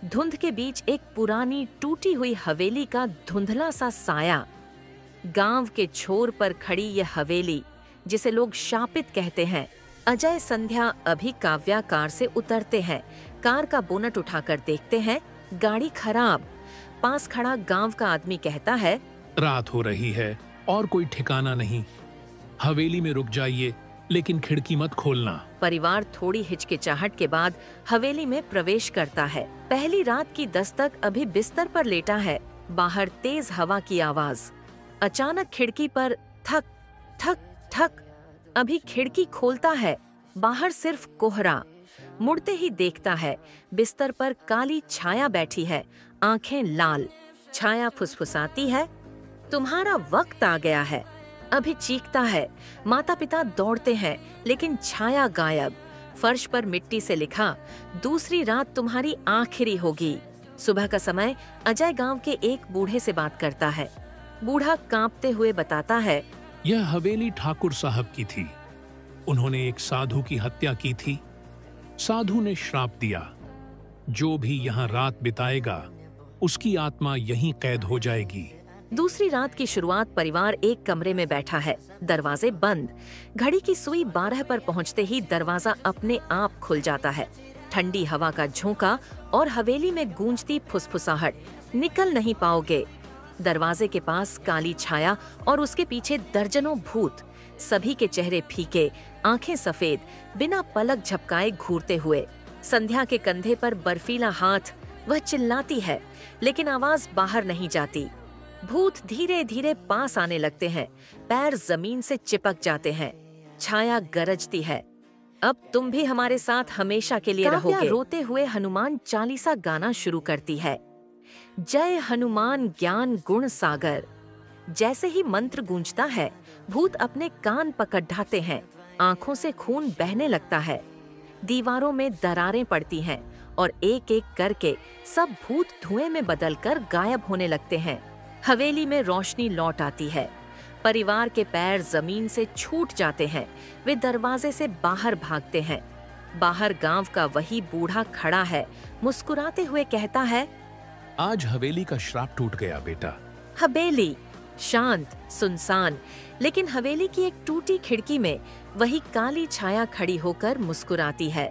धुंध के बीच एक पुरानी टूटी हुई हवेली का धुंधला सा साया। गांव के छोर पर खड़ी यह हवेली, जिसे लोग शापित कहते हैं। अजय संध्या अभी काव्या कार से उतरते हैं। कार का बोनट उठाकर देखते हैं, गाड़ी खराब। पास खड़ा गांव का आदमी कहता है, रात हो रही है और कोई ठिकाना नहीं। हवेली में रुक जाइए, लेकिन खिड़की मत खोलना। परिवार थोड़ी हिचकिचाहट के बाद हवेली में प्रवेश करता है। पहली रात की दस्तक अभी बिस्तर पर लेटा है। बाहर तेज हवा की आवाज। अचानक खिड़की पर ठक ठक ठक। अभी खिड़की खोलता है, बाहर सिर्फ कोहरा। मुड़ते ही देखता है, बिस्तर पर काली छाया बैठी है, आंखें लाल। छाया फुसफुसाती है, तुम्हारा वक्त आ गया है। अभी चीखता है। माता पिता दौड़ते हैं, लेकिन छाया गायब। फर्श पर मिट्टी से लिखा, दूसरी रात तुम्हारी आखिरी होगी। सुबह का समय। अजय गांव के एक बूढ़े से बात करता है। बूढ़ा कांपते हुए बताता है, यह हवेली ठाकुर साहब की थी। उन्होंने एक साधु की हत्या की थी। साधु ने श्राप दिया, जो भी यहाँ रात बिताएगा उसकी आत्मा यहीं कैद हो जाएगी। दूसरी रात की शुरुआत परिवार एक कमरे में बैठा है, दरवाजे बंद। घड़ी की सुई 12 पर पहुंचते ही दरवाजा अपने आप खुल जाता है। ठंडी हवा का झोंका और हवेली में गूंजती फुसफुसाहट। निकल नहीं पाओगे। दरवाजे के पास काली छाया और उसके पीछे दर्जनों भूत। सभी के चेहरे फीके, आंखें सफेद, बिना पलक झपकाए घूरते हुए। संध्या के कंधे पर बर्फीला हाथ। वह चिल्लाती है, लेकिन आवाज बाहर नहीं जाती। भूत धीरे धीरे पास आने लगते हैं। पैर जमीन से चिपक जाते हैं। छाया गरजती है, अब तुम भी हमारे साथ हमेशा के लिए रहोगे। रोते हुए हनुमान चालीसा गाना शुरू करती है। जय हनुमान ज्ञान गुण सागर। जैसे ही मंत्र गूंजता है, भूत अपने कान पकड़ ढाते हैं। आंखों से खून बहने लगता है। दीवारों में दरारें पड़ती हैं और एक एक करके सब भूत धुएं में बदलकर गायब होने लगते हैं। हवेली में रोशनी लौट आती है। परिवार के पैर जमीन से छूट जाते हैं। वे दरवाजे से बाहर भागते हैं। बाहर गांव का वही बूढ़ा खड़ा है, मुस्कुराते हुए कहता है, आज हवेली का श्राप टूट गया बेटा। हवेली शांत, सुनसान, लेकिन हवेली की एक टूटी खिड़की में वही काली छाया खड़ी होकर मुस्कुराती है।